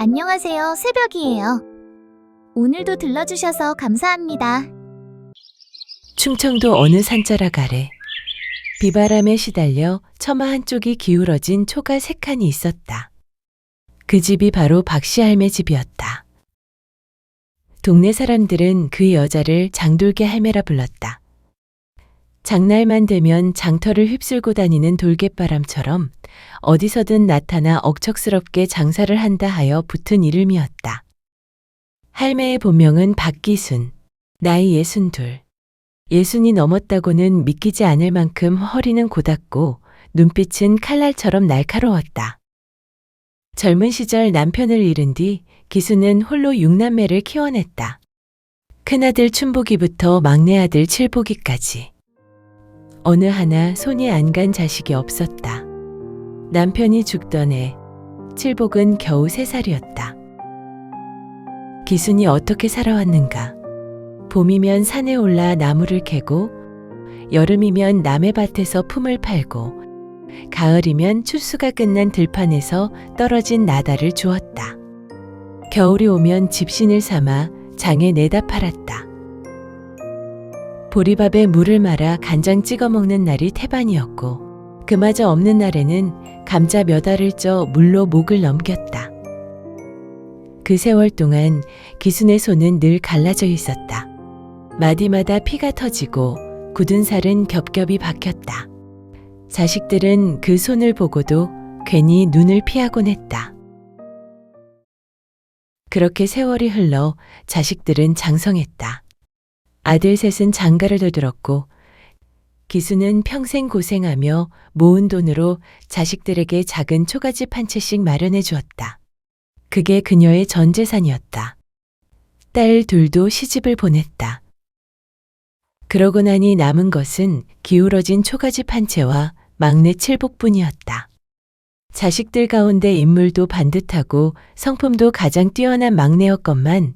안녕하세요. 새벽이에요. 오늘도 들러주셔서 감사합니다. 충청도 어느 산자락 아래 비바람에 시달려 처마 한쪽이 기울어진 초가 3칸이 있었다. 그 집이 바로 박씨 할매 집이었다. 동네 사람들은 그 여자를 장돌개 할매라 불렀다. 장날만 되면 장터를 휩쓸고 다니는 돌갯바람처럼 어디서든 나타나 억척스럽게 장사를 한다 하여 붙은 이름이었다. 할매의 본명은 박기순, 나이 62. 60이 넘었다고는 믿기지 않을 만큼 허리는 곧았고 눈빛은 칼날처럼 날카로웠다. 젊은 시절 남편을 잃은 뒤 기수는 홀로 6남매를 키워냈다. 큰아들 춘복이부터 막내아들 칠복이까지. 어느 하나 손이 안 간 자식이 없었다. 남편이 죽던 해 칠복은 겨우 3살이었다. 기순이 어떻게 살아왔는가? 봄이면 산에 올라 나무를 캐고 여름이면 남의 밭에서 품을 팔고 가을이면 추수가 끝난 들판에서 떨어진 나달을 주었다. 겨울이 오면 집신을 삼아 장에 내다 팔았다. 보리밥에 물을 말아 간장 찍어 먹는 날이 태반이었고 그마저 없는 날에는 감자 몇 알을 쪄 물로 목을 넘겼다. 그 세월 동안 기순의 손은 늘 갈라져 있었다. 마디마다 피가 터지고 굳은 살은 겹겹이 박혔다. 자식들은 그 손을 보고도 괜히 눈을 피하곤 했다. 그렇게 세월이 흘러 자식들은 장성했다. 아들 셋은 장가를 들었고 기수는 평생 고생하며 모은 돈으로 자식들에게 작은 초가집 한 채씩 마련해 주었다. 그게 그녀의 전 재산이었다. 딸 둘도 시집을 보냈다. 그러고 나니 남은 것은 기울어진 초가집 한 채와 막내 칠복뿐이었다. 자식들 가운데 인물도 반듯하고 성품도 가장 뛰어난 막내였건만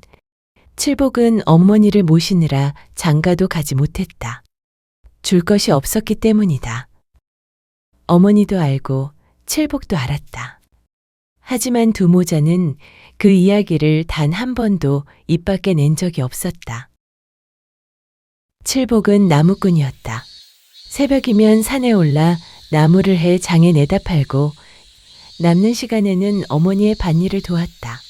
칠복은 어머니를 모시느라 장가도 가지 못했다. 줄 것이 없었기 때문이다. 어머니도 알고 칠복도 알았다. 하지만 두 모자는 그 이야기를 단 한 번도 입 밖에 낸 적이 없었다. 칠복은 나무꾼이었다. 새벽이면 산에 올라 나무를 해 장에 내다 팔고 남는 시간에는 어머니의 밭일을 도왔다.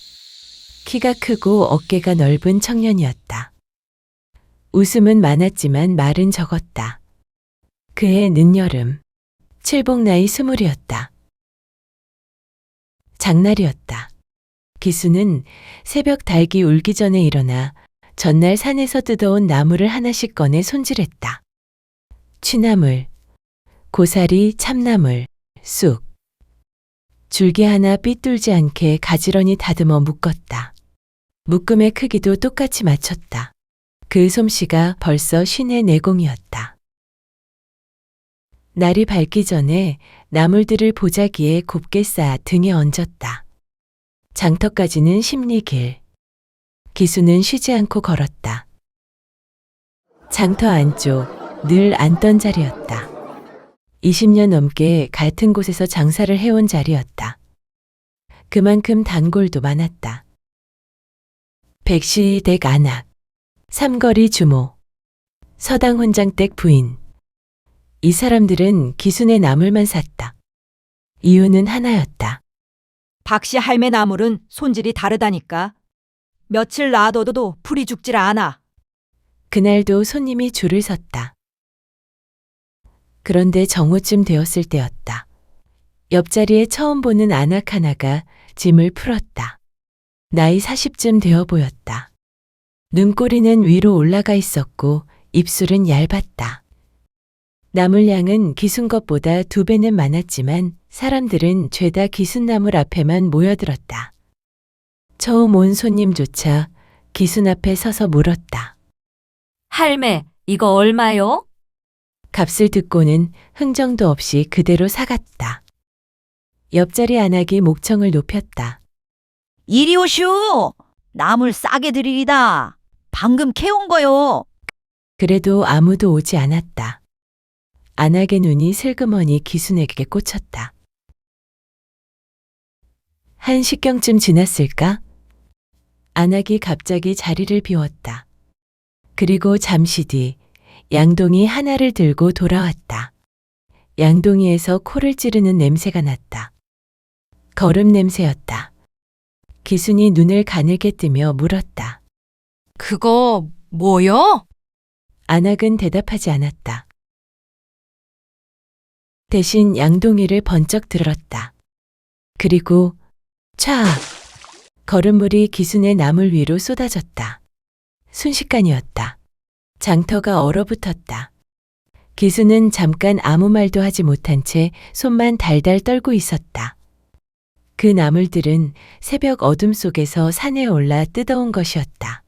키가 크고 어깨가 넓은 청년이었다. 웃음은 많았지만 말은 적었다. 그해 늦여름, 칠복 나이 20이었다. 장날이었다. 기수는 새벽 닭이 울기 전에 일어나 전날 산에서 뜯어온 나무를 하나씩 꺼내 손질했다. 취나물, 고사리, 참나물, 쑥. 줄기 하나 삐뚤지 않게 가지런히 다듬어 묶었다. 묶음의 크기도 똑같이 맞췄다. 그 솜씨가 벌써 신의 내공이었다. 날이 밝기 전에 나물들을 보자기에 곱게 쌓아 등에 얹었다. 장터까지는 10리길. 기수는 쉬지 않고 걸었다. 장터 안쪽 늘 앉던 자리였다. 20년 넘게 같은 곳에서 장사를 해온 자리였다. 그만큼 단골도 많았다. 백시댁 안악, 삼거리 주모, 서당 혼장댁 부인. 이 사람들은 기순의 나물만 샀다. 이유는 하나였다. 박씨 할매 나물은 손질이 다르다니까. 며칠 놔둬도 풀이 죽질 않아. 그날도 손님이 줄을 섰다. 그런데 정오쯤 되었을 때였다. 옆자리에 처음 보는 안악 하나가 짐을 풀었다. 나이 40쯤 되어 보였다. 눈꼬리는 위로 올라가 있었고 입술은 얇았다. 나물량은 기순 것보다 2배는 많았지만 사람들은 죄다 기순나물 앞에만 모여들었다. 처음 온 손님조차 기순 앞에 서서 물었다. 할매, 이거 얼마요? 값을 듣고는 흥정도 없이 그대로 사갔다. 옆자리 안악이 목청을 높였다. 이리 오시오. 나물 싸게 드리리다. 방금 캐온 거요. 그래도 아무도 오지 않았다. 안악의 눈이 슬그머니 기순에게 꽂혔다. 1시경쯤 지났을까? 안악이 갑자기 자리를 비웠다. 그리고 잠시 뒤 양동이 하나를 들고 돌아왔다. 양동이에서 코를 찌르는 냄새가 났다. 거름 냄새였다. 기순이 눈을 가늘게 뜨며 물었다. 그거 뭐요? 안악은 대답하지 않았다. 대신 양동이를 번쩍 들었다. 그리고 촤! 거름물이 기순의 나물 위로 쏟아졌다. 순식간이었다. 장터가 얼어붙었다. 기순은 잠깐 아무 말도 하지 못한 채 손만 달달 떨고 있었다. 그 나물들은 새벽 어둠 속에서 산에 올라 뜯어온 것이었다.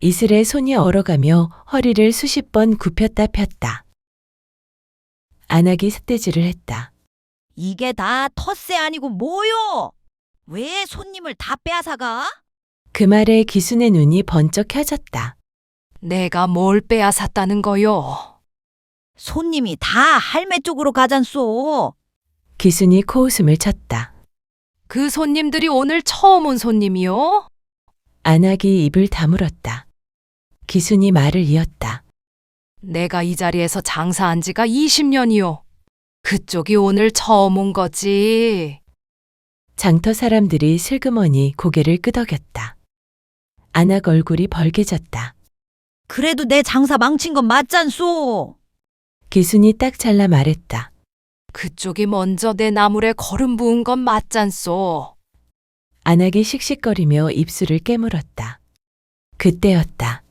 이슬에 손이 얼어가며 허리를 수십 번 굽혔다 폈다. 안악이 삿대질을 했다. 이게 다 텃세 아니고 뭐요? 왜 손님을 다 빼앗아가? 그 말에 기순의 눈이 번쩍 켜졌다. 내가 뭘 빼앗았다는 거요? 손님이 다 할매 쪽으로 가잖소. 기순이 코웃음을 쳤다. 그 손님들이 오늘 처음 온 손님이요? 안악이 입을 다물었다. 기순이 말을 이었다. 내가 이 자리에서 장사한 지가 20년이요. 그쪽이 오늘 처음 온 거지. 장터 사람들이 슬그머니 고개를 끄덕였다. 안악 얼굴이 벌개졌다. 그래도 내 장사 망친 건 맞잖소. 기순이 딱 잘라 말했다. 그쪽이 먼저 내 나물에 거름 부은 건 맞잖소. 안악이 씩씩거리며 입술을 깨물었다. 그때였다.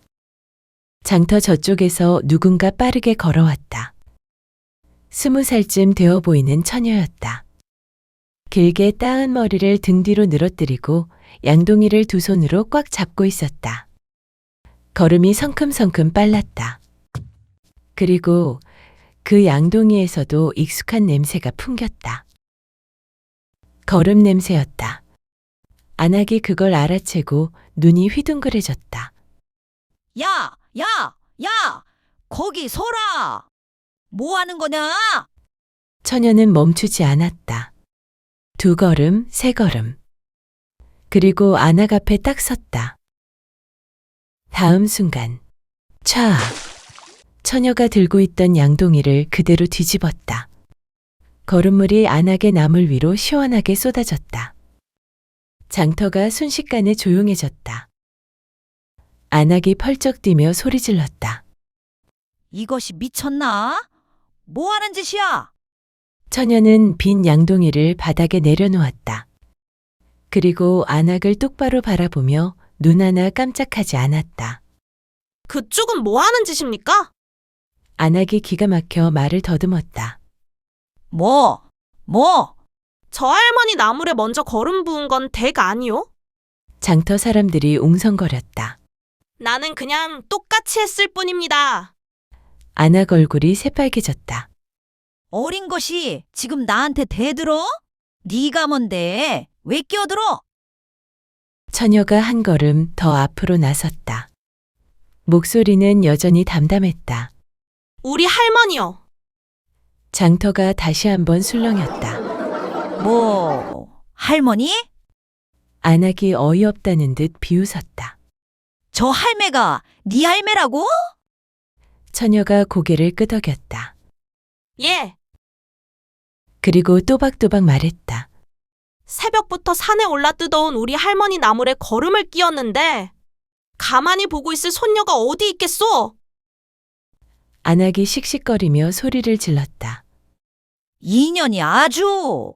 장터 저쪽에서 누군가 빠르게 걸어왔다. 20살쯤 되어 보이는 처녀였다. 길게 따은 머리를 등 뒤로 늘어뜨리고 양동이를 두 손으로 꽉 잡고 있었다. 걸음이 성큼성큼 빨랐다. 그리고 그 양동이에서도 익숙한 냄새가 풍겼다. 거름 냄새였다. 안악이 그걸 알아채고 눈이 휘둥그레졌다. 야, 야, 야! 거기 서라! 뭐 하는 거냐? 처녀는 멈추지 않았다. 2걸음, 3걸음. 그리고 안악 앞에 딱 섰다. 다음 순간, 촤! 처녀가 들고 있던 양동이를 그대로 뒤집었다. 거름물이 안악의 나물 위로 시원하게 쏟아졌다. 장터가 순식간에 조용해졌다. 안악이 펄쩍 뛰며 소리 질렀다. 이것이 미쳤나? 뭐 하는 짓이야? 처녀는 빈 양동이를 바닥에 내려놓았다. 그리고 안악을 똑바로 바라보며 눈 하나 깜짝하지 않았다. 그쪽은 뭐 하는 짓입니까? 안악이 기가 막혀 말을 더듬었다. 뭐? 저 할머니 나물에 먼저 거름 부은 건 댁 아니요? 장터 사람들이 웅성거렸다. 나는 그냥 똑같이 했을 뿐입니다. 안악 얼굴이 새빨개졌다. 어린 것이 지금 나한테 대들어? 네가 뭔데? 왜 끼어들어? 처녀가 한 걸음 더 앞으로 나섰다. 목소리는 여전히 담담했다. 우리 할머니요. 장터가 다시 한번 술렁였다. 뭐, 할머니? 안악이 어이없다는 듯 비웃었다. 저 할매가 네 할매라고? 처녀가 고개를 끄덕였다. 예, 그리고 또박또박 말했다. 새벽부터 산에 올라 뜯어온 우리 할머니 나물에 거름을 끼웠는데 가만히 보고 있을 손녀가 어디 있겠소? 안악이 씩씩거리며 소리를 질렀다. 인연이 아주.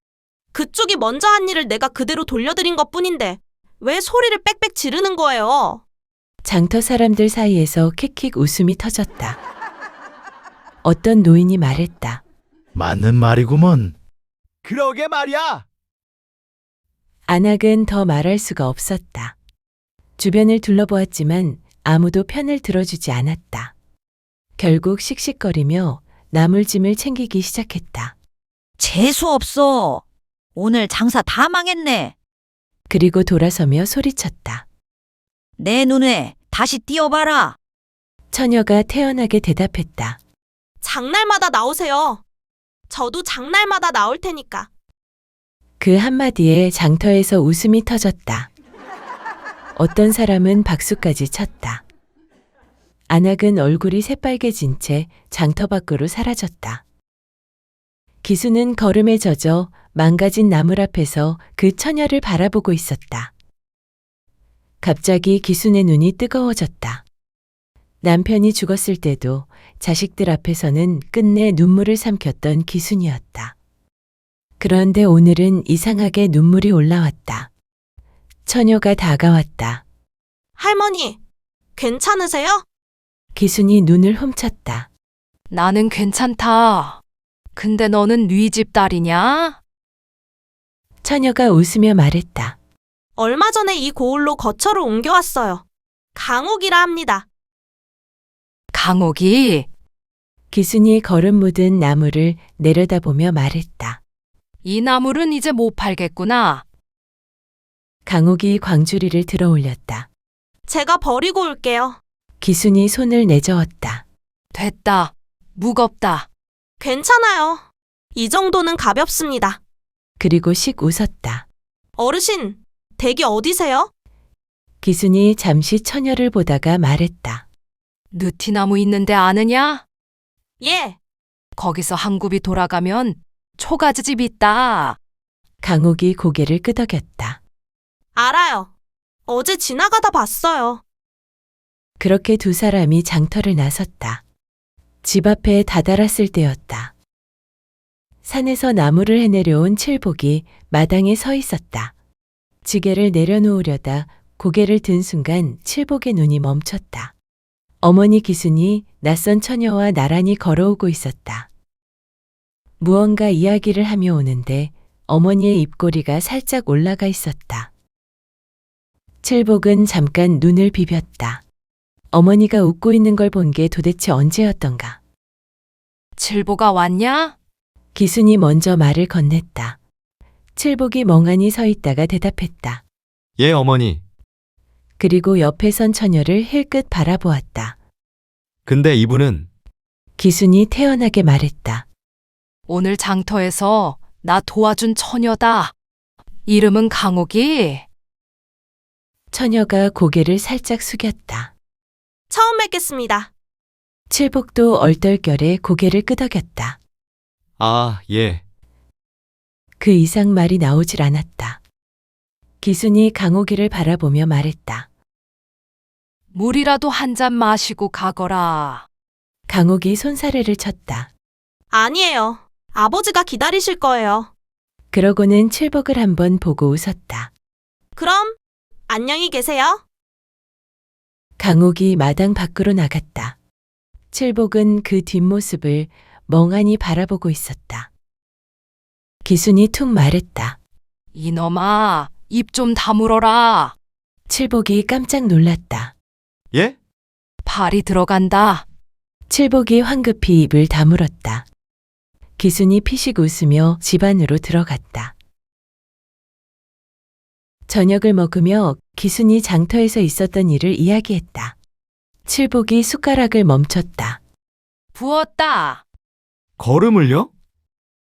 그쪽이 먼저 한 일을 내가 그대로 돌려드린 것뿐인데 왜 소리를 빽빽 지르는 거예요? 장터 사람들 사이에서 킥킥 웃음이 터졌다. 어떤 노인이 말했다. 맞는 말이구먼. 그러게 말이야. 안악은 더 말할 수가 없었다. 주변을 둘러보았지만 아무도 편을 들어주지 않았다. 결국 씩씩거리며 나물짐을 챙기기 시작했다. 재수 없어. 오늘 장사 다 망했네. 그리고 돌아서며 소리쳤다. 내 눈에 다시 띄어봐라. 처녀가 태연하게 대답했다. 장날마다 나오세요. 저도 장날마다 나올 테니까. 그 한마디에 장터에서 웃음이 터졌다. 어떤 사람은 박수까지 쳤다. 안학은 얼굴이 새빨개진 채 장터 밖으로 사라졌다. 기수는 걸음에 젖어 망가진 나물 앞에서 그 처녀를 바라보고 있었다. 갑자기 기순의 눈이 뜨거워졌다. 남편이 죽었을 때도 자식들 앞에서는 끝내 눈물을 삼켰던 기순이었다. 그런데 오늘은 이상하게 눈물이 올라왔다. 처녀가 다가왔다. 할머니, 괜찮으세요? 기순이 눈을 훔쳤다. 나는 괜찮다. 근데 너는 네 집 딸이냐? 처녀가 웃으며 말했다. 얼마 전에 이 고을로 거처를 옮겨왔어요. 강옥이라 합니다. 강옥이? 기순이 걸음 묻은 나무를 내려다보며 말했다. 이 나물은 이제 못 팔겠구나. 강옥이 광주리를 들어 올렸다. 제가 버리고 올게요. 기순이 손을 내저었다. 됐다. 무겁다. 괜찮아요. 이 정도는 가볍습니다. 그리고 씩 웃었다. 어르신, 댁이 어디세요? 기순이 잠시 처녀를 보다가 말했다. 느티나무 있는데 아느냐? 예, 거기서 한 굽이 돌아가면 초가지집 있다. 강옥이 고개를 끄덕였다. 알아요. 어제 지나가다 봤어요. 그렇게 두 사람이 장터를 나섰다. 집 앞에 다다랐을 때였다. 산에서 나무를 해내려온 칠복이 마당에 서 있었다. 지게를 내려놓으려다 고개를 든 순간 칠복의 눈이 멈췄다. 어머니 기순이 낯선 처녀와 나란히 걸어오고 있었다. 무언가 이야기를 하며 오는데 어머니의 입꼬리가 살짝 올라가 있었다. 칠복은 잠깐 눈을 비볐다. 어머니가 웃고 있는 걸 본 게 도대체 언제였던가. 칠보가 왔냐? 기순이 먼저 말을 건넸다. 칠복이 멍하니 서 있다가 대답했다. 예, 어머니. 그리고 옆에 선 처녀를 힐끗 바라보았다. 근데 이분은 기순이 태연하게 말했다. 오늘 장터에서 나 도와준 처녀다. 이름은 강옥이? 처녀가 고개를 살짝 숙였다. 처음 뵙겠습니다. 칠복도 얼떨결에 고개를 끄덕였다. 아, 예. 그 이상 말이 나오질 않았다. 기순이 강옥이를 바라보며 말했다. 물이라도 한 잔 마시고 가거라. 강옥이 손사래를 쳤다. 아니에요. 아버지가 기다리실 거예요. 그러고는 칠복을 한번 보고 웃었다. 그럼 안녕히 계세요. 강옥이 마당 밖으로 나갔다. 칠복은 그 뒷모습을 멍하니 바라보고 있었다. 기순이 툭 말했다. 이놈아, 입 좀 다물어라. 칠복이 깜짝 놀랐다. 예? 발이 들어간다. 칠복이 황급히 입을 다물었다. 기순이 피식 웃으며 집 안으로 들어갔다. 저녁을 먹으며 기순이 장터에서 있었던 일을 이야기했다. 칠복이 숟가락을 멈췄다. 부었다. 걸음을요?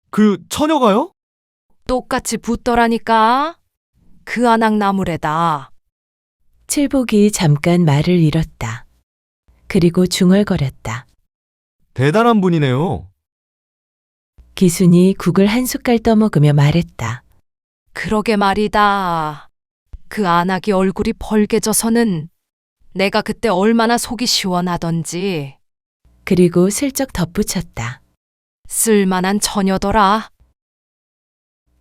그 처녀가요? 똑같이 붓더라니까. 그 안악 나물에다. 칠복이 잠깐 말을 잃었다. 그리고 중얼거렸다. 대단한 분이네요. 기순이 국을 한 숟갈 떠먹으며 말했다. 그러게 말이다. 그 안악이 얼굴이 벌개져서는 내가 그때 얼마나 속이 시원하던지. 그리고 슬쩍 덧붙였다. 쓸만한 처녀더라.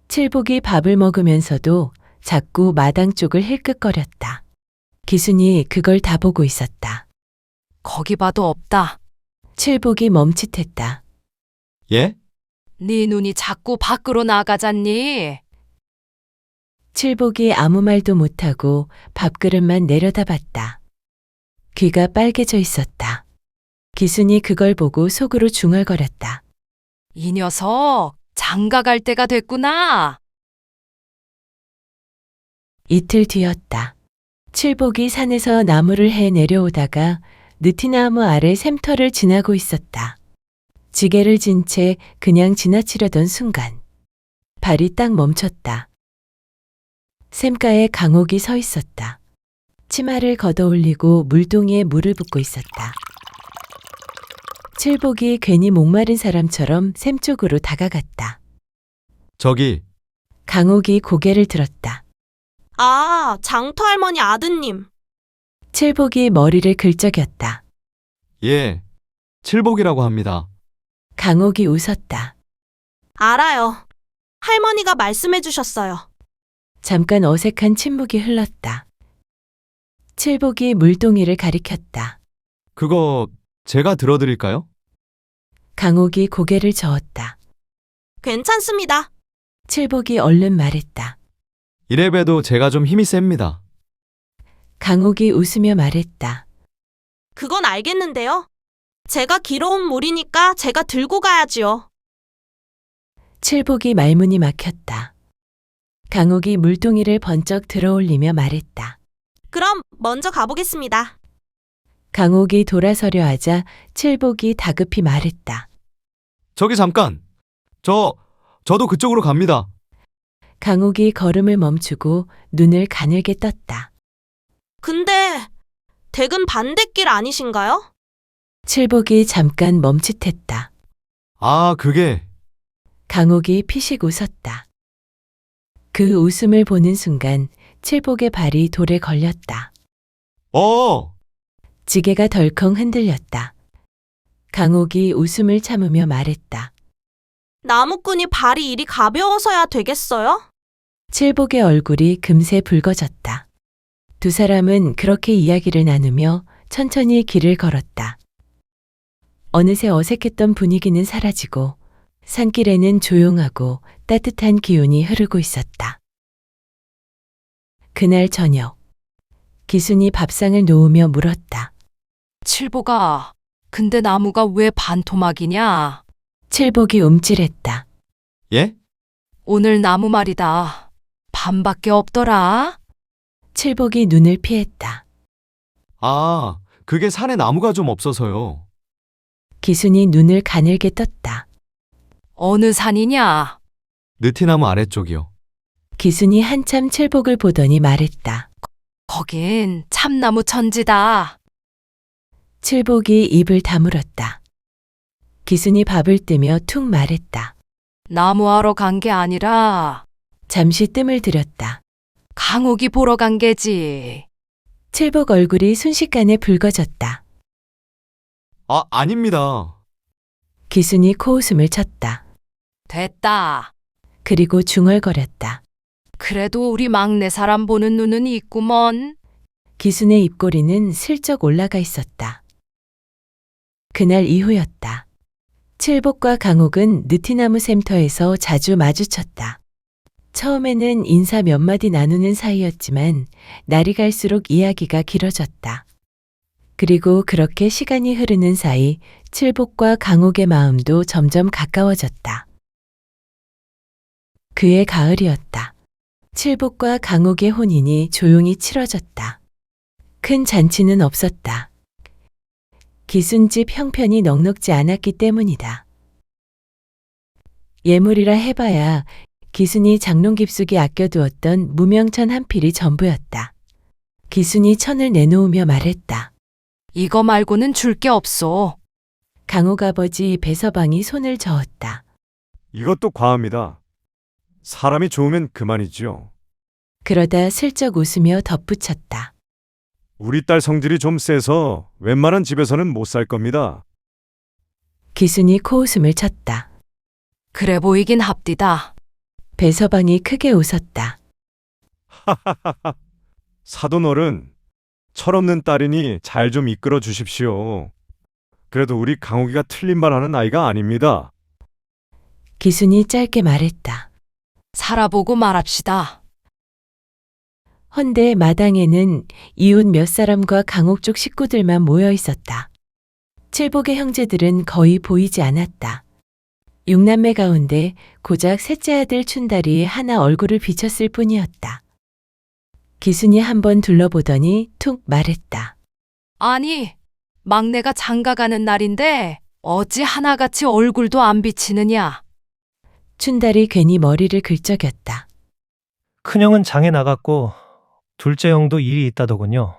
칠복이 밥을 먹으면서도 자꾸 마당 쪽을 힐끗거렸다. 기순이 그걸 다 보고 있었다. 거기 봐도 없다. 칠복이 멈칫했다. 예? 네 눈이 자꾸 밖으로 나가잖니. 칠복이 아무 말도 못하고 밥그릇만 내려다봤다. 귀가 빨개져 있었다. 기순이 그걸 보고 속으로 중얼거렸다. 이 녀석 장가 갈 때가 됐구나. 이틀 뒤였다. 칠복이 산에서 나무를 해 내려오다가 느티나무 아래 샘터를 지나고 있었다. 지게를 진 채 그냥 지나치려던 순간 발이 딱 멈췄다. 샘가에 강옥이 서 있었다. 치마를 걷어올리고 물동이에 물을 붓고 있었다. 칠복이 괜히 목마른 사람처럼 샘 쪽으로 다가갔다. 저기, 강옥이 고개를 들었다. 아, 장터 할머니 아드님. 칠복이 머리를 긁적였다. 예, 칠복이라고 합니다. 강옥이 웃었다. 알아요. 할머니가 말씀해 주셨어요. 잠깐 어색한 침묵이 흘렀다. 칠복이 물동이를 가리켰다. 그거 제가 들어드릴까요? 강옥이 고개를 저었다. 괜찮습니다. 칠복이 얼른 말했다. 이래봬도 제가 좀 힘이 셉니다. 강옥이 웃으며 말했다. 그건 알겠는데요. 제가 길어온 물이니까 제가 들고 가야지요. 칠복이 말문이 막혔다. 강옥이 물동이를 번쩍 들어올리며 말했다. 그럼 먼저 가보겠습니다. 강옥이 돌아서려 하자 칠복이 다급히 말했다. 저기 잠깐! 저도 그쪽으로 갑니다. 강옥이 걸음을 멈추고 눈을 가늘게 떴다. 근데 댁은 반대길 아니신가요? 칠복이 잠깐 멈칫했다. 아, 그게, 강옥이 피식 웃었다. 그 웃음을 보는 순간 칠복의 발이 돌에 걸렸다. 지게가 덜컹 흔들렸다. 강옥이 웃음을 참으며 말했다. 나무꾼이 발이 이리 가벼워서야 되겠어요? 칠복의 얼굴이 금세 붉어졌다. 두 사람은 그렇게 이야기를 나누며 천천히 길을 걸었다. 어느새 어색했던 분위기는 사라지고 산길에는 조용하고 따뜻한 기운이 흐르고 있었다. 그날 저녁, 기순이 밥상을 놓으며 물었다. 칠복아, 근데 나무가 왜 반토막이냐? 칠복이 움찔했다. 예? 오늘 나무 말이다. 반밖에 없더라. 칠복이 눈을 피했다. 아, 그게 산에 나무가 좀 없어서요. 기순이 눈을 가늘게 떴다. 어느 산이냐? 느티나무 아래쪽이요. 기순이 한참 칠복을 보더니 말했다. 거긴 참나무 천지다. 칠복이 입을 다물었다. 기순이 밥을 뜨며 툭 말했다. 나무하러 간 게 아니라 잠시 뜸을 들였다. 강옥이 보러 간 게지. 칠복 얼굴이 순식간에 붉어졌다. 아, 아닙니다. 기순이 코웃음을 쳤다. 됐다. 그리고 중얼거렸다. 그래도 우리 막내 사람 보는 눈은 있구먼. 기순의 입꼬리는 슬쩍 올라가 있었다. 그날 이후였다. 칠복과 강옥은 느티나무 샘터에서 자주 마주쳤다. 처음에는 인사 몇 마디 나누는 사이였지만 날이 갈수록 이야기가 길어졌다. 그리고 그렇게 시간이 흐르는 사이 칠복과 강옥의 마음도 점점 가까워졌다. 그해 가을이었다. 칠복과 강옥의 혼인이 조용히 치러졌다. 큰 잔치는 없었다. 기순집 형편이 넉넉지 않았기 때문이다. 예물이라 해봐야 기순이 장롱 깊숙이 아껴두었던 무명천 한 필이 전부였다. 기순이 천을 내놓으며 말했다. 이거 말고는 줄 게 없소. 강옥 아버지 배서방이 손을 저었다. 이것도 과합니다. 사람이 좋으면 그만이지요. 그러다 슬쩍 웃으며 덧붙였다. 우리 딸 성질이 좀 세서 웬만한 집에서는 못 살 겁니다. 기순이 코웃음을 쳤다. 그래 보이긴 합디다. 배서방이 크게 웃었다. 사돈 어른, 철없는 딸이니 잘 좀 이끌어 주십시오. 그래도 우리 강옥이가 틀린 말 하는 아이가 아닙니다. 기순이 짧게 말했다. 살아보고 말합시다. 헌데 마당에는 이웃 몇 사람과 강옥 쪽 식구들만 모여 있었다. 칠복의 형제들은 거의 보이지 않았다. 육남매 가운데 고작 셋째 아들 춘달이 하나 얼굴을 비쳤을 뿐이었다. 기순이 한번 둘러보더니 툭 말했다. 아니, 막내가 장가 가는 날인데 어찌 하나같이 얼굴도 안 비치느냐. 춘달이 괜히 머리를 긁적였다. 큰형은 장에 나갔고 둘째 형도 일이 있다더군요.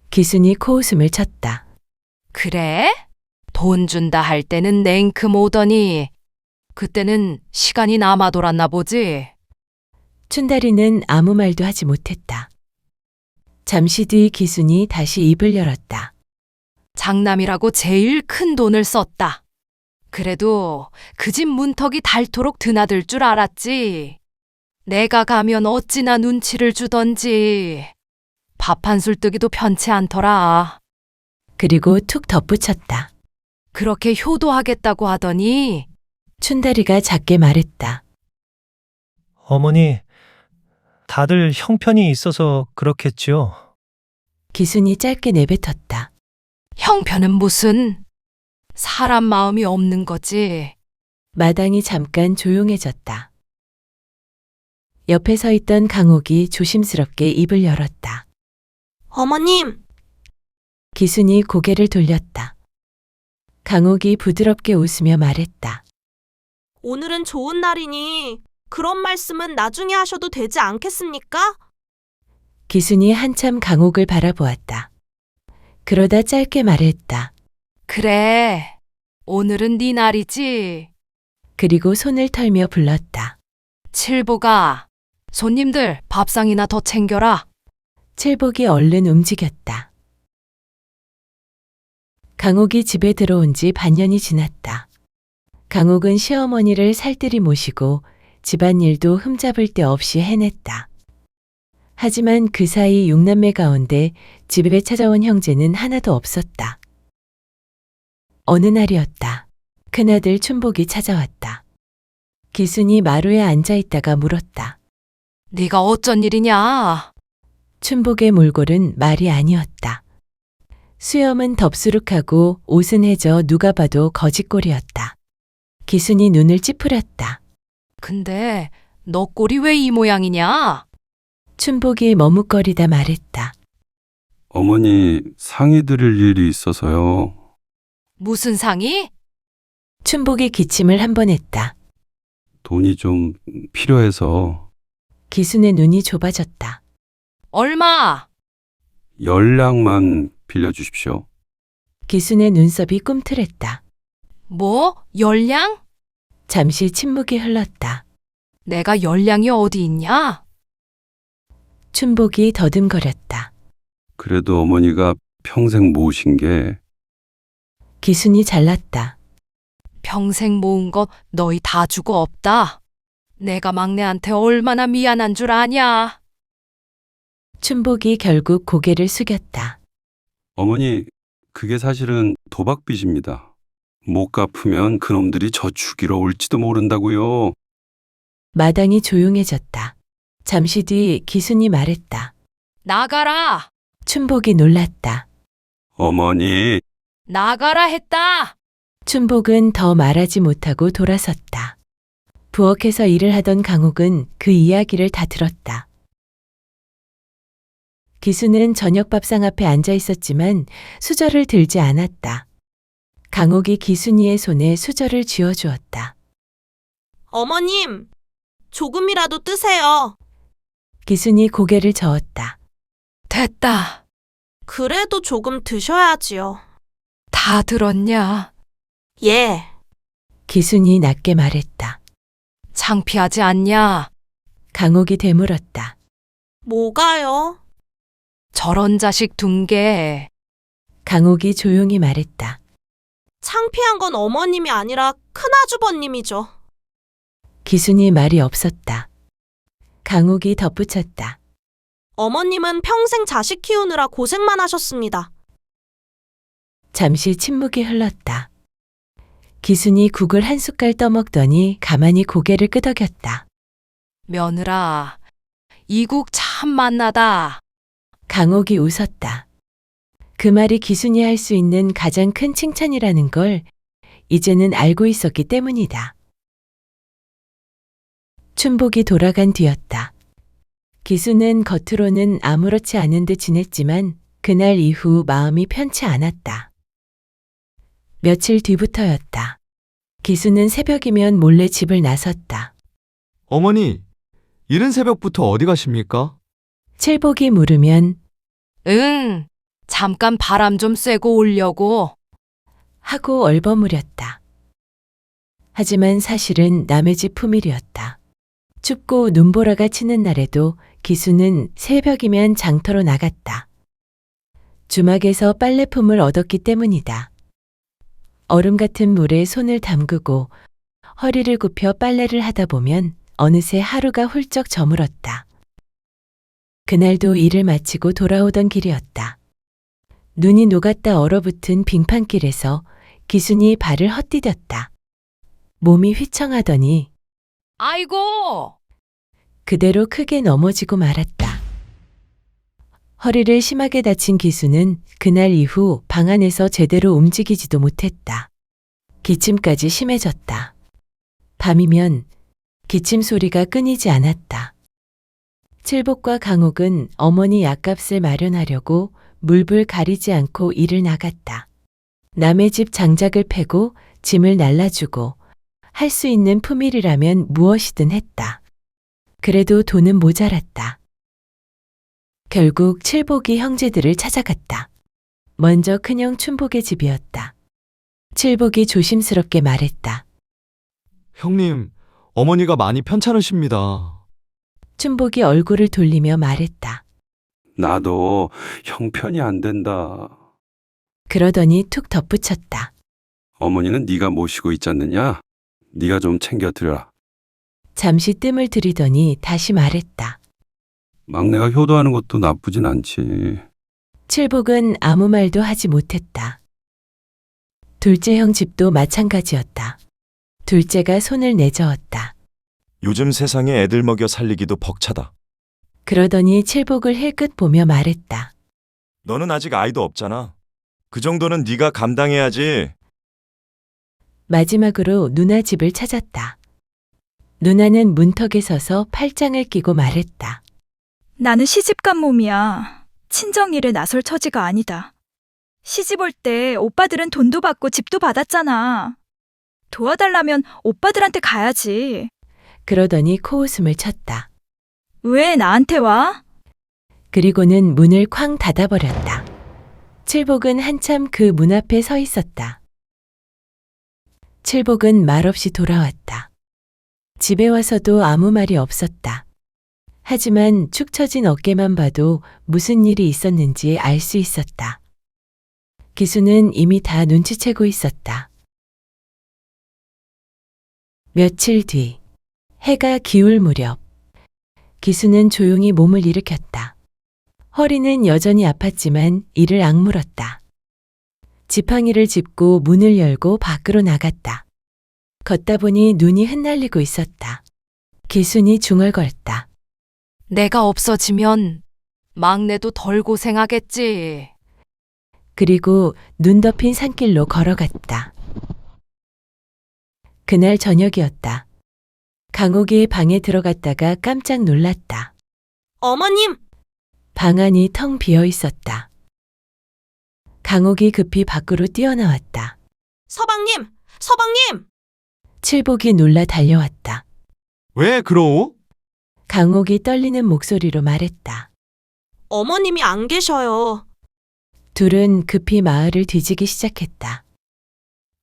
기순이 코웃음을 쳤다. 그래? 돈 준다 할 때는 냉큼 오더니 그때는 시간이 남아 돌았나 보지. 춘다리는 아무 말도 하지 못했다. 잠시 뒤 기순이 다시 입을 열었다. 장남이라고 제일 큰 돈을 썼다. 그래도 그 집 문턱이 닳도록 드나들 줄 알았지. 내가 가면 어찌나 눈치를 주던지. 밥 한 술 뜨기도 편치 않더라. 그리고 툭 덧붙였다. 그렇게 효도하겠다고 하더니 춘다리가 작게 말했다. 어머니, 다들 형편이 있어서 그렇겠지요. 기순이 짧게 내뱉었다. 형편은 무슨 사람 마음이 없는 거지. 마당이 잠깐 조용해졌다. 옆에 서 있던 강옥이 조심스럽게 입을 열었다. 어머님, 기순이 고개를 돌렸다. 강옥이 부드럽게 웃으며 말했다. 오늘은 좋은 날이니 그런 말씀은 나중에 하셔도 되지 않겠습니까? 기순이 한참 강옥을 바라보았다. 그러다 짧게 말했다. 그래, 오늘은 네 날이지. 그리고 손을 털며 불렀다. 칠보가, 손님들 밥상이나 더 챙겨라. 칠복이 얼른 움직였다. 강옥이 집에 들어온 지 반년이 지났다. 강옥은 시어머니를 살뜰히 모시고 집안일도 흠잡을 데 없이 해냈다. 하지만 그 사이 6남매 가운데 집에 찾아온 형제는 하나도 없었다. 어느 날이었다. 큰아들 춘복이 찾아왔다. 기순이 마루에 앉아 있다가 물었다. 네가 어쩐 일이냐? 춘복의 몰골은 말이 아니었다. 수염은 덥수룩하고 옷은 해져 누가 봐도 거짓골이었다. 기순이 눈을 찌푸렸다. 근데 너 꼴이 왜 이 모양이냐? 춘복이 머뭇거리다 말했다. 어머니, 상의 드릴 일이 있어서요. 무슨 상이? 춘복이 기침을 한 번 했다. 돈이 좀 필요해서 기순의 눈이 좁아졌다. 얼마? 10량만 빌려주십시오. 기순의 눈썹이 꿈틀했다. 뭐? 10량? 잠시 침묵이 흘렀다. 내가 10량이 어디 있냐? 춘복이 더듬거렸다. 그래도 어머니가 평생 모으신 게 기순이 잘났다. 평생 모은 거 너희 다 주고 없다. 내가 막내한테 얼마나 미안한 줄 아냐? 춘복이 결국 고개를 숙였다. 어머니, 그게 사실은 도박빚입니다. 못 갚으면 그놈들이 저 죽이러 올지도 모른다고요. 마당이 조용해졌다. 잠시 뒤 기순이 말했다. 나가라! 춘복이 놀랐다. 어머니, 나가라 했다! 춘복은 더 말하지 못하고 돌아섰다. 부엌에서 일을 하던 강옥은 그 이야기를 다 들었다. 기수는 저녁 밥상 앞에 앉아 있었지만 수저를 들지 않았다. 강옥이 기순이의 손에 수저를 쥐어주었다. 어머님, 조금이라도 뜨세요. 기순이 고개를 저었다. 됐다. 그래도 조금 드셔야지요. 다 들었냐? 예. 기순이 낮게 말했다. 창피하지 않냐? 강옥이 되물었다. 뭐가요? 저런 자식 둔 게. 강옥이 조용히 말했다. 창피한 건 어머님이 아니라 큰아주버님이죠. 기순이 말이 없었다. 강옥이 덧붙였다. 어머님은 평생 자식 키우느라 고생만 하셨습니다. 잠시 침묵이 흘렀다. 기순이 국을 한 숟갈 떠먹더니 가만히 고개를 끄덕였다. 며느라, 이 국 참 맛나다. 강옥이 웃었다. 그 말이 기순이 할 수 있는 가장 큰 칭찬이라는 걸 이제는 알고 있었기 때문이다. 춘복이 돌아간 뒤였다. 기순은 겉으로는 아무렇지 않은 듯 지냈지만 그날 이후 마음이 편치 않았다. 며칠 뒤부터였다. 기순은 새벽이면 몰래 집을 나섰다. 어머니, 이른 새벽부터 어디 가십니까? 칠복이 물으면 응, 잠깐 바람 좀 쐬고 오려고. 하고 얼버무렸다. 하지만 사실은 남의 집 품일이었다. 춥고 눈보라가 치는 날에도 기수는 새벽이면 장터로 나갔다. 주막에서 빨래품을 얻었기 때문이다. 얼음 같은 물에 손을 담그고 허리를 굽혀 빨래를 하다 보면 어느새 하루가 훌쩍 저물었다. 그날도 일을 마치고 돌아오던 길이었다. 눈이 녹았다 얼어붙은 빙판길에서 기순이 발을 헛디뎠다. 몸이 휘청하더니 아이고! 그대로 크게 넘어지고 말았다. 허리를 심하게 다친 기수는 그날 이후 방 안에서 제대로 움직이지도 못했다. 기침까지 심해졌다. 밤이면 기침 소리가 끊이지 않았다. 칠복과 강옥은 어머니 약값을 마련하려고 물불 가리지 않고 일을 나갔다. 남의 집 장작을 패고 짐을 날라주고 할 수 있는 품일이라면 무엇이든 했다. 그래도 돈은 모자랐다. 결국 칠복이 형제들을 찾아갔다. 먼저 큰형 춘복의 집이었다. 칠복이 조심스럽게 말했다. 형님, 어머니가 많이 편찮으십니다. 춘복이 얼굴을 돌리며 말했다. 나도 형편이 안 된다. 그러더니 툭 덧붙였다. 어머니는 네가 모시고 있지 않느냐? 네가 좀 챙겨드려라. 잠시 뜸을 들이더니 다시 말했다. 막내가 효도하는 것도 나쁘진 않지. 칠복은 아무 말도 하지 못했다. 둘째 형 집도 마찬가지였다. 둘째가 손을 내저었다. 요즘 세상에 애들 먹여 살리기도 벅차다. 그러더니 칠복을 힐끗 보며 말했다. 너는 아직 아이도 없잖아. 그 정도는 네가 감당해야지. 마지막으로 누나 집을 찾았다. 누나는 문턱에 서서 팔짱을 끼고 말했다. 나는 시집간 몸이야. 친정일에 나설 처지가 아니다. 시집 올 때 오빠들은 돈도 받고 집도 받았잖아. 도와달라면 오빠들한테 가야지. 그러더니 코웃음을 쳤다. 왜 나한테 와? 그리고는 문을 쾅 닫아버렸다. 칠복은 한참 그 문 앞에 서 있었다. 칠복은 말없이 돌아왔다. 집에 와서도 아무 말이 없었다. 하지만 축 처진 어깨만 봐도 무슨 일이 있었는지 알 수 있었다. 기수는 이미 다 눈치채고 있었다. 며칠 뒤, 해가 기울 무렵, 기수는 조용히 몸을 일으켰다. 허리는 여전히 아팠지만 이를 악물었다. 지팡이를 짚고 문을 열고 밖으로 나갔다. 걷다 보니 눈이 흩날리고 있었다. 기순이 중얼거렸다. 내가 없어지면 막내도 덜 고생하겠지. 그리고 눈 덮인 산길로 걸어갔다. 그날 저녁이었다. 강옥이 방에 들어갔다가 깜짝 놀랐다. 어머님! 방 안이 텅 비어 있었다. 강옥이 급히 밖으로 뛰어나왔다. 서방님! 서방님! 칠복이 놀라 달려왔다. 왜 그러오? 강옥이 떨리는 목소리로 말했다. 어머님이 안 계셔요. 둘은 급히 마을을 뒤지기 시작했다.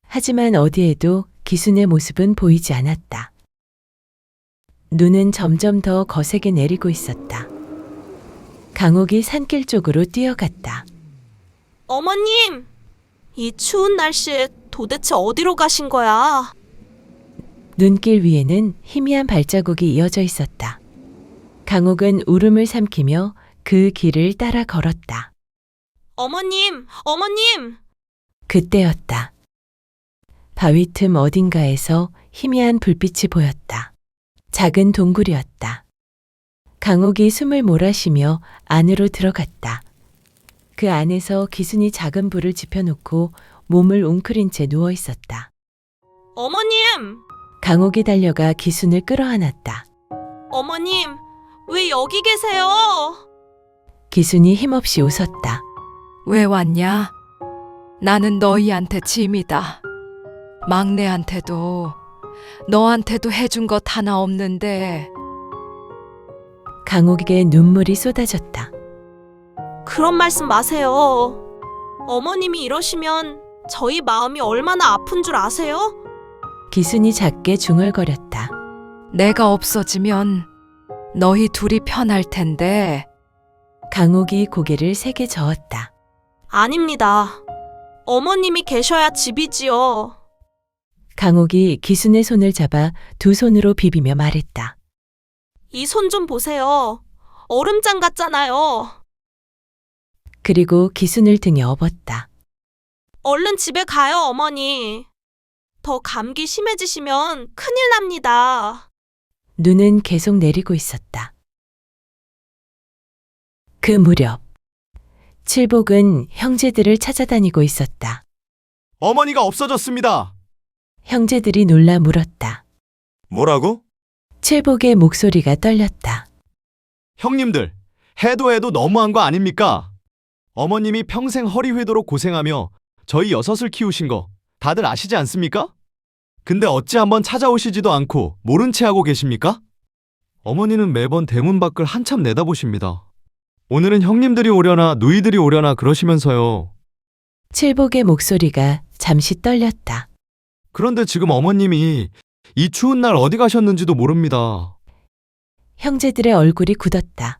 하지만 어디에도 기순의 모습은 보이지 않았다. 눈은 점점 더 거세게 내리고 있었다. 강옥이 산길 쪽으로 뛰어갔다. 어머님! 이 추운 날씨에 도대체 어디로 가신 거야? 눈길 위에는 희미한 발자국이 이어져 있었다. 강옥은 울음을 삼키며 그 길을 따라 걸었다. 어머님! 어머님! 그때였다. 바위 틈 어딘가에서 희미한 불빛이 보였다. 작은 동굴이었다. 강옥이 숨을 몰아쉬며 안으로 들어갔다. 그 안에서 기순이 작은 불을 지펴놓고 몸을 웅크린 채 누워 있었다. 어머님! 강옥이 달려가 기순을 끌어안았다. 어머님! 왜 여기 계세요? 기순이 힘없이 웃었다. 왜 왔냐? 나는 너희한테 짐이다. 막내한테도 너한테도 해준 것 하나 없는데 강옥에게 눈물이 쏟아졌다. 그런 말씀 마세요. 어머님이 이러시면 저희 마음이 얼마나 아픈 줄 아세요? 기순이 작게 중얼거렸다. 내가 없어지면 너희 둘이 편할 텐데. 강옥이 고개를 세게 저었다. 아닙니다. 어머님이 계셔야 집이지요. 강옥이 기순의 손을 잡아 두 손으로 비비며 말했다. 이 손 좀 보세요. 얼음장 같잖아요. 그리고 기순을 등에 업었다. 얼른 집에 가요, 어머니. 더 감기 심해지시면 큰일 납니다. 눈은 계속 내리고 있었다. 그 무렵 칠복은 형제들을 찾아다니고 있었다. 어머니가 없어졌습니다. 형제들이 놀라 물었다. 뭐라고? 칠복의 목소리가 떨렸다. 형님들, 해도 너무한 거 아닙니까? 어머님이 평생 허리 휘도록 고생하며 저희 6을 키우신 거 다들 아시지 않습니까? 근데 어찌 한번 찾아오시지도 않고 모른 채 하고 계십니까? 어머니는 매번 대문 밖을 한참 내다보십니다. 오늘은 형님들이 오려나 누이들이 오려나 그러시면서요. 칠복의 목소리가 잠시 떨렸다. 그런데 지금 어머님이 이 추운 날 어디 가셨는지도 모릅니다. 형제들의 얼굴이 굳었다.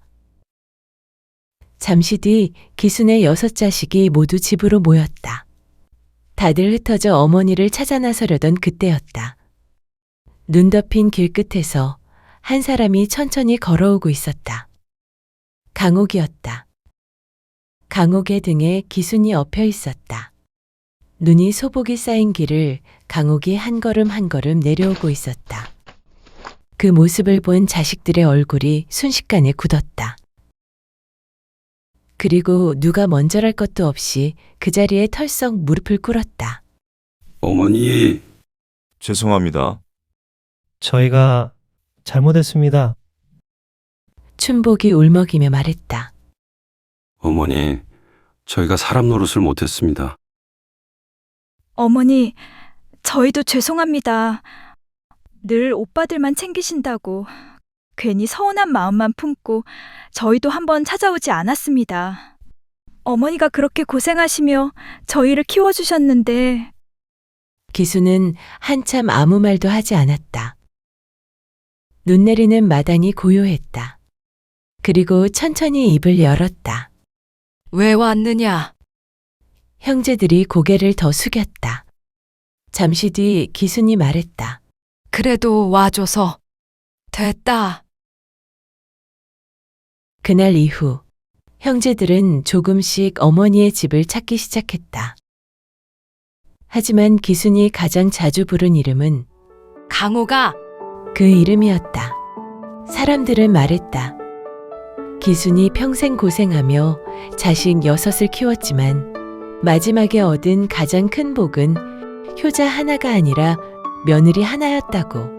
잠시 뒤 기순의 6자식이 모두 집으로 모였다. 다들 흩어져 어머니를 찾아 나서려던 그때였다. 눈 덮인 길끝에서 한 사람이 천천히 걸어오고 있었다. 강옥이었다. 강옥의 등에 기순이 엎여 있었다. 눈이 소복이 쌓인 길을 강옥이 한 걸음 한 걸음 내려오고 있었다. 그 모습을 본 자식들의 얼굴이 순식간에 굳었다. 그리고 누가 먼저랄 것도 없이 그 자리에 털썩 무릎을 꿇었다. 어머니, 죄송합니다. 저희가 잘못했습니다. 춘복이 울먹이며 말했다. 어머니, 저희가 사람 노릇을 못했습니다. 어머니, 저희도 죄송합니다. 늘 오빠들만 챙기신다고 괜히 서운한 마음만 품고 저희도 한번 찾아오지 않았습니다. 어머니가 그렇게 고생하시며 저희를 키워주셨는데. 기수는 한참 아무 말도 하지 않았다. 눈 내리는 마당이 고요했다. 그리고 천천히 입을 열었다. 왜 왔느냐? 형제들이 고개를 더 숙였다. 잠시 뒤 기순이 말했다. 그래도 와줘서 됐다. 그날 이후 형제들은 조금씩 어머니의 집을 찾기 시작했다. 하지만 기순이 가장 자주 부른 이름은 강호가 그 이름이었다. 사람들은 말했다. 기순이 평생 고생하며 자식 6을 키웠지만 마지막에 얻은 가장 큰 복은 효자 하나가 아니라 며느리 하나였다고.